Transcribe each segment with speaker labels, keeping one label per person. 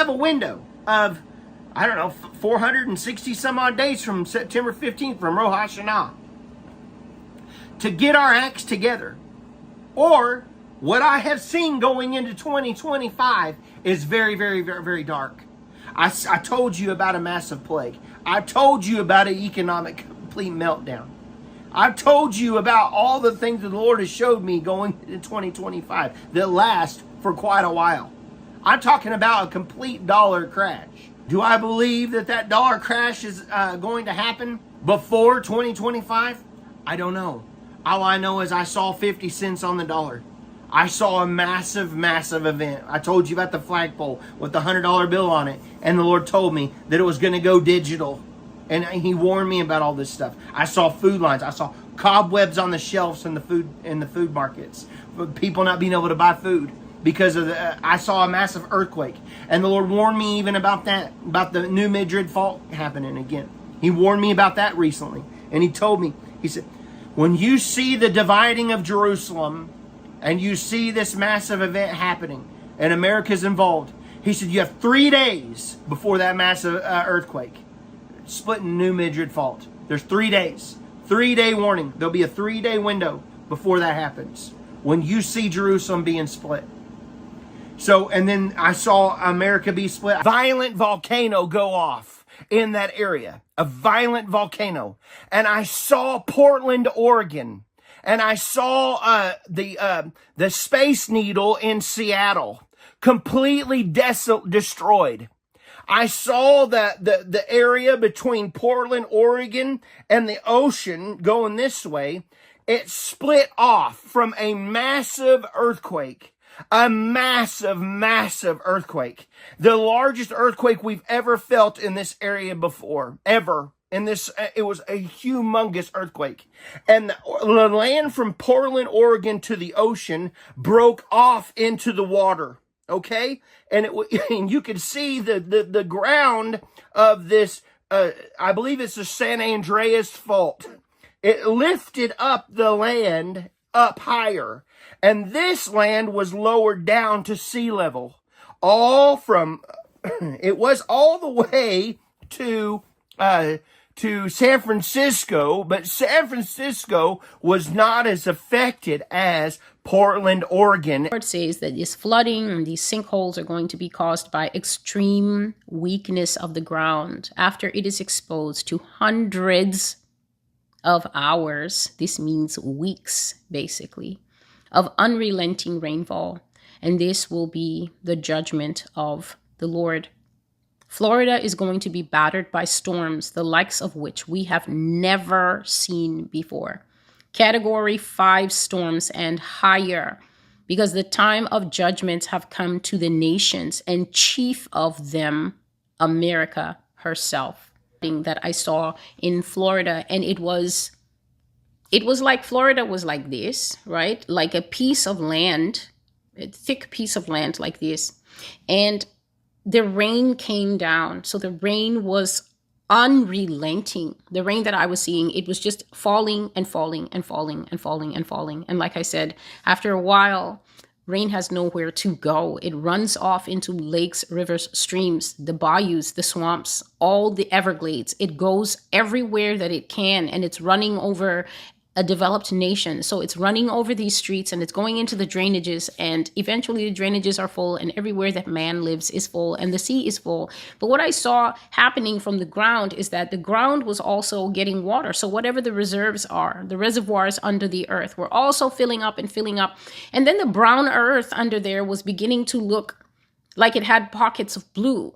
Speaker 1: have a window of, I don't know, 460 some odd days from September 15th, from Rosh Hashanah, to get our acts together. Or what I have seen going into 2025 is very, very, very, very dark. I told you about a massive plague. I told you about an economic complete meltdown. I've told you about all the things that the Lord has showed me going into 2025 that last for quite a while. I'm talking about a complete dollar crash. Do I believe that that dollar crash is going to happen before 2025? I don't know. All I know is I saw 50 cents on the dollar. I saw a massive, massive event. I told you about the flagpole with the $100 bill on it. And the Lord told me that it was going to go digital. And He warned me about all this stuff. I saw food lines. I saw cobwebs on the shelves in the food markets. People not being able to buy food because of I saw a massive earthquake. And the Lord warned me even about that, about the New Madrid fault happening again. He warned me about that recently. And He told me, He said, when you see the dividing of Jerusalem and you see this massive event happening and America's involved, He said, you have 3 days before that massive earthquake. Splitting New Madrid fault. There's 3 days. 3-day warning. There'll be a 3-day window before that happens. When you see Jerusalem being split. So, and then I saw America be split. Violent volcano go off in that area. A violent volcano. And I saw Portland, Oregon. And I saw the Space Needle in Seattle. Completely destroyed. I saw the area between Portland, Oregon, and the ocean going this way. It split off from a massive earthquake. A massive, massive earthquake. The largest earthquake we've ever felt in this area before. Ever. It was a humongous earthquake. And the land from Portland, Oregon to the ocean broke off into the water. Okay, and and you could see the ground of this. I believe it's the San Andreas Fault. It lifted up the land up higher, and this land was lowered down to sea level. All from it was all the way to San Francisco, but San Francisco was not as affected as Portland, Oregon.
Speaker 2: The Lord says that this flooding and these sinkholes are going to be caused by extreme weakness of the ground after it is exposed to hundreds of hours. This means weeks, basically, of unrelenting rainfall. And this will be the judgment of the Lord. Florida is going to be battered by storms, the likes of which we have never seen before. Category 5 storms and higher, because the time of judgments have come to the nations, and chief of them, America herself. That I saw in Florida, and it was like Florida was like this, right? Like a piece of land, a thick piece of land like this. And the rain came down. So the rain was unrelenting. The rain that I was seeing, it was just falling and falling and falling and falling and falling. And like I said, after a while, rain has nowhere to go. It runs off into lakes, rivers, streams, the bayous, the swamps, all the Everglades. It goes everywhere that it can, and it's running over a developed nation. So it's running over these streets, and it's going into the drainages, and eventually the drainages are full, and everywhere that man lives is full, and the sea is full. But what I saw happening from the ground is that the ground was also getting water. So whatever the reserves are, the reservoirs under the earth were also filling up and filling up. And then the brown earth under there was beginning to look like it had pockets of blue.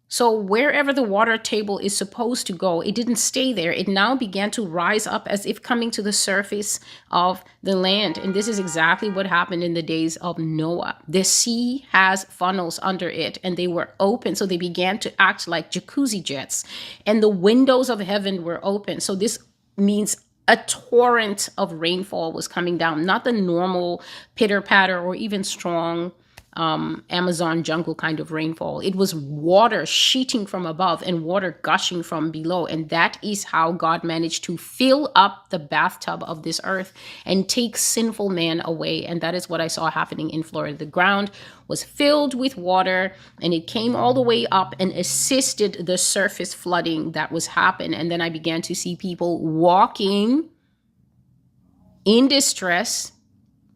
Speaker 2: So wherever the water table is supposed to go, it didn't stay there. It now began to rise up as if coming to the surface of the land. And this is exactly what happened in the days of Noah. The sea has funnels under it, and they were open. So they began to act like jacuzzi jets, and the windows of heaven were open. So this means a torrent of rainfall was coming down, not the normal pitter patter or even strong Amazon jungle kind of rainfall. It was water sheeting from above and water gushing from below. And that is how God managed to fill up the bathtub of this earth and take sinful man away. And that is what I saw happening in Florida. The ground was filled with water and it came all the way up and assisted the surface flooding that was happening. And then I began to see people walking in distress,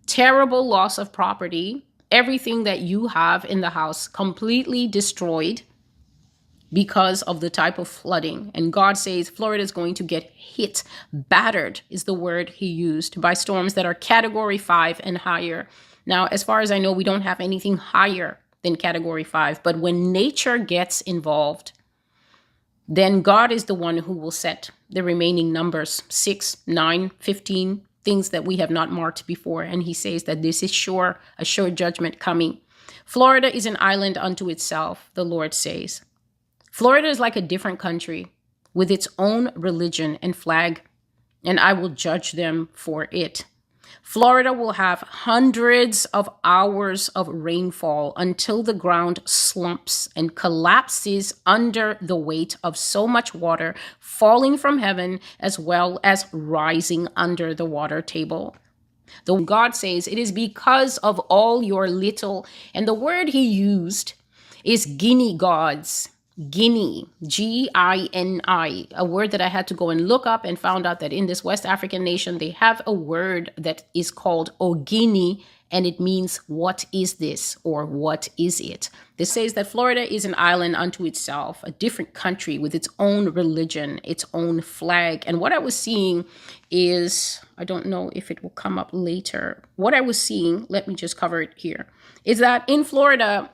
Speaker 2: terrible loss of property, everything that you have in the house completely destroyed because of the type of flooding. And God says Florida is going to get hit, battered is the word he used, by storms that are category 5 and higher. Now, as far as I know, we don't have anything higher than category 5. But when nature gets involved, then God is the one who will set the remaining numbers, 6, 9, 15, things that we have not marked before. And he says that this is sure, a sure judgment coming. Florida is an island unto itself, the Lord says. Florida is like a different country with its own religion and flag, and I will judge them for it. Florida will have hundreds of hours of rainfall until the ground slumps and collapses under the weight of so much water falling from heaven as well as rising under the water table. Though God says it is because of all your little, and the word he used is guinea gods. Guinea, Gini, a word that I had to go and look up and found out that in this West African nation, they have a word that is called Ogini, and it means what is this or what is it? This says that Florida is an island unto itself, a different country with its own religion, its own flag. And what I was seeing is, I don't know if it will come up later. What I was seeing, let me just cover it here, is that in Florida,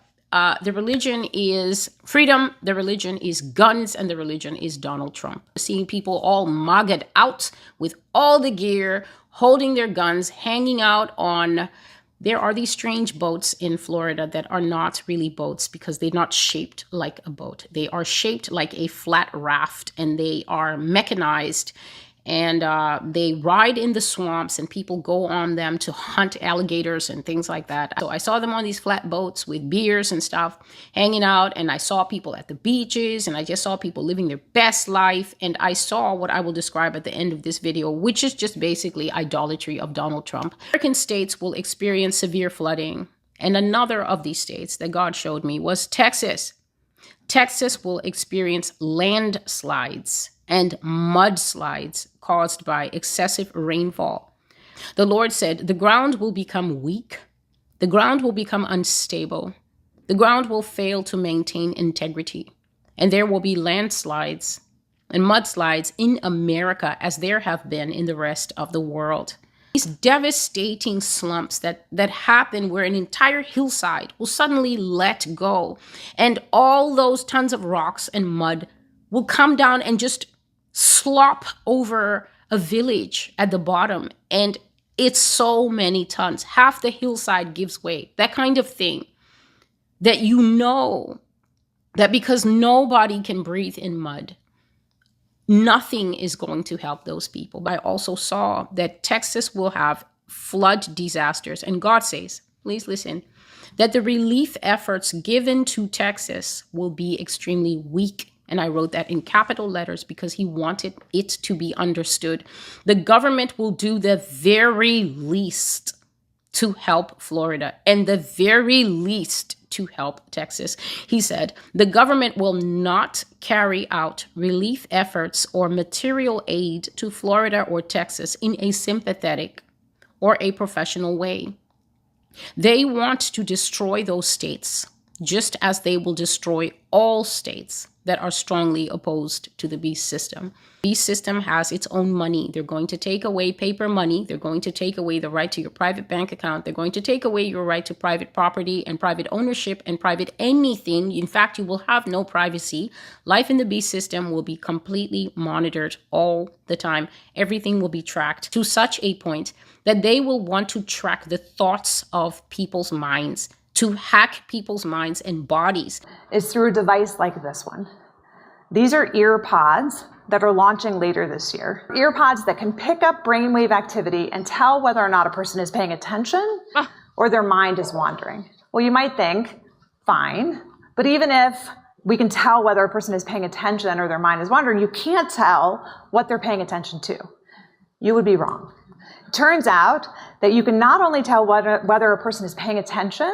Speaker 2: the religion is freedom, the religion is guns, and the religion is Donald Trump. Seeing people all MAGA'd out with all the gear, holding their guns, hanging out on... There are these strange boats in Florida that are not really boats because they're not shaped like a boat. They are shaped like a flat raft, and they are mechanized. And they ride in the swamps, and people go on them to hunt alligators and things like that. So I saw them on these flat boats with beers and stuff, hanging out. And I saw people at the beaches, and I just saw people living their best life. And I saw what I will describe at the end of this video, which is just basically idolatry of Donald Trump. American states will experience severe flooding. And another of these states that God showed me was Texas. Texas will experience landslides and mudslides caused by excessive rainfall. The Lord said, the ground will become weak. The ground will become unstable. The ground will fail to maintain integrity. And there will be landslides and mudslides in America as there have been in the rest of the world. These devastating slumps that happen where an entire hillside will suddenly let go. And all those tons of rocks and mud will come down and just slop over a village at the bottom. And it's so many tons. Half the hillside gives way. That kind of thing. That you know that because nobody can breathe in mud, nothing is going to help those people. But I also saw that Texas will have flood disasters. And God says, please listen, that the relief efforts given to Texas will be extremely weak. And I wrote that in capital letters because he wanted it to be understood. The government will do the very least to help Florida and the very least to help Texas. He said, the government will not carry out relief efforts or material aid to Florida or Texas in a sympathetic or a professional way. They want to destroy those states, just as they will destroy all states that are strongly opposed to the beast system. The beast system has its own money. They're going to take away paper money. They're going to take away the right to your private bank account. They're going to take away your right to private property and private ownership and private anything. In fact, you will have no privacy. Life in the beast system will be completely monitored all the time. Everything will be tracked to such a point that they will want to track the thoughts of people's minds, to hack people's minds and bodies.
Speaker 3: Is through a device like this one. These are ear pods that are launching later this year. Ear pods that can pick up brainwave activity and tell whether or not a person is paying attention or their mind is wandering. Well, you might think, fine, but even if we can tell whether a person is paying attention or their mind is wandering, you can't tell what they're paying attention to. You would be wrong. Turns out that you can not only tell whether a person is paying attention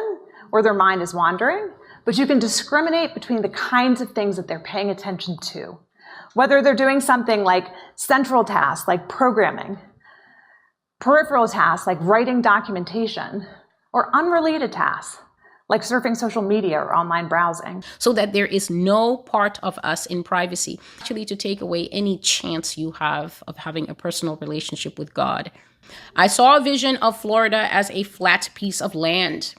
Speaker 3: or their mind is wandering, but you can discriminate between the kinds of things that they're paying attention to. Whether they're doing something like central tasks, like programming, peripheral tasks, like writing documentation, or unrelated tasks, like surfing social media or online browsing.
Speaker 2: So that there is no part of us in privacy, actually to take away any chance you have of having a personal relationship with God. I saw a vision of Florida as a flat piece of land,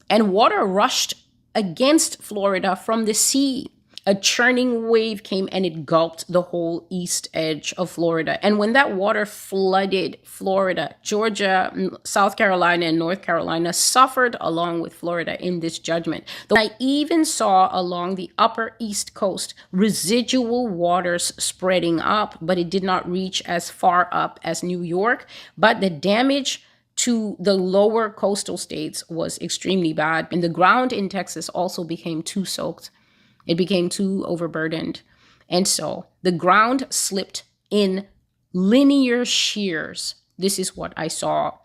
Speaker 2: and water rushed against Florida from the sea. A churning wave came and it gulped the whole east edge of Florida. And when that water flooded Florida, Georgia, South Carolina, and North Carolina suffered along with Florida in this judgment. I even saw along the upper east coast residual waters spreading up, but it did not reach as far up as New York. But the damage to the lower coastal states was extremely bad. And the ground in Texas also became too soaked. It became too overburdened. And so the ground slipped in linear shears. This is what I saw.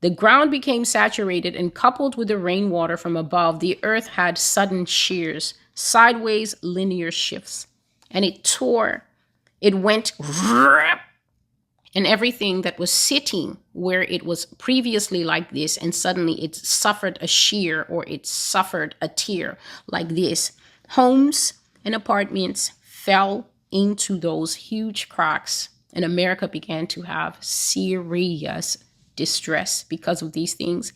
Speaker 2: The ground became saturated, and coupled with the rainwater from above, the earth had sudden shears, sideways linear shifts. And it tore. It went, and everything that was sitting where it was previously like this, and suddenly it suffered a shear, or it suffered a tear like this. Homes and apartments fell into those huge cracks, and America began to have serious distress because of these things.